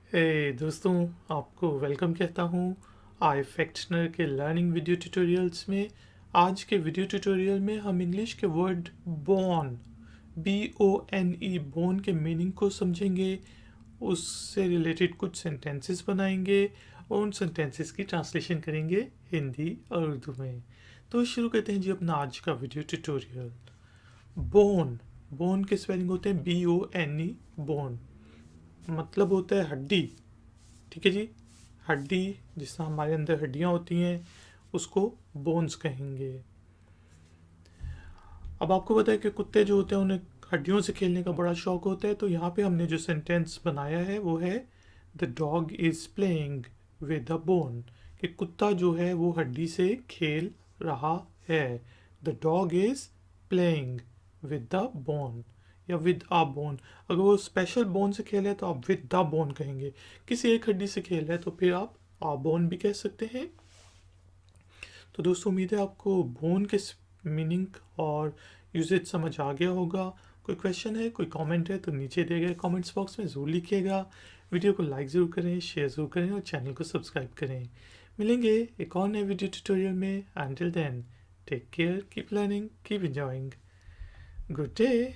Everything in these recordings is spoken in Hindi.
दोस्तों, आपको वेलकम कहता हूँ आई फैक्शनर के लर्निंग वीडियो ट्यूटोरियल्स में। आज के वीडियो ट्यूटोरियल में हम इंग्लिश के वर्ड बोन BONE बोन के मीनिंग को समझेंगे, उससे रिलेटेड कुछ सेंटेंसेस बनाएंगे और उन सेंटेंसेस की ट्रांसलेशन करेंगे हिंदी और उर्दू में। तो शुरू करते हैं जी अपना आज का वीडियो ट्यूटोरियल। बोन के स्पेलिंग होते हैं BONE बोन, मतलब होता है हड्डी। ठीक है जी, हड्डी जिस तरह हमारे अंदर हड्डियां होती हैं उसको बोन्स कहेंगे। अब आपको पता है कि कुत्ते जो होते हैं उन्हें हड्डियों से खेलने का बड़ा शौक होता है, तो यहाँ पे हमने जो सेंटेंस बनाया है वो है the dog is playing with a bone, कि कुत्ता जो है वो हड्डी से खेल रहा है। The dog is playing with the bone या विद आ बोन। अगर वो स्पेशल बोन से खेल है तो आप विद द बोन कहेंगे। किसी एक हड्डी से खेल है तो फिर आप आ बोन भी कह सकते हैं। तो दोस्तों, उम्मीद है आपको बोन के मीनिंग और यूजेज समझ आ गया होगा। कोई क्वेश्चन है, कोई कमेंट है तो नीचे दिए गए कमेंट्स बॉक्स में ज़रूर लिखिएगा। वीडियो को लाइक ज़रूर करें, शेयर ज़रूर करें और चैनल को सब्सक्राइब करें। मिलेंगे एक और नए वीडियो ट्यूटोरियल में। Until then, take care, keep learning, keep enjoying. Good day.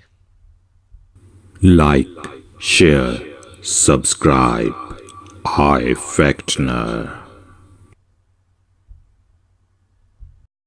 Like, share, subscribe. iFactner.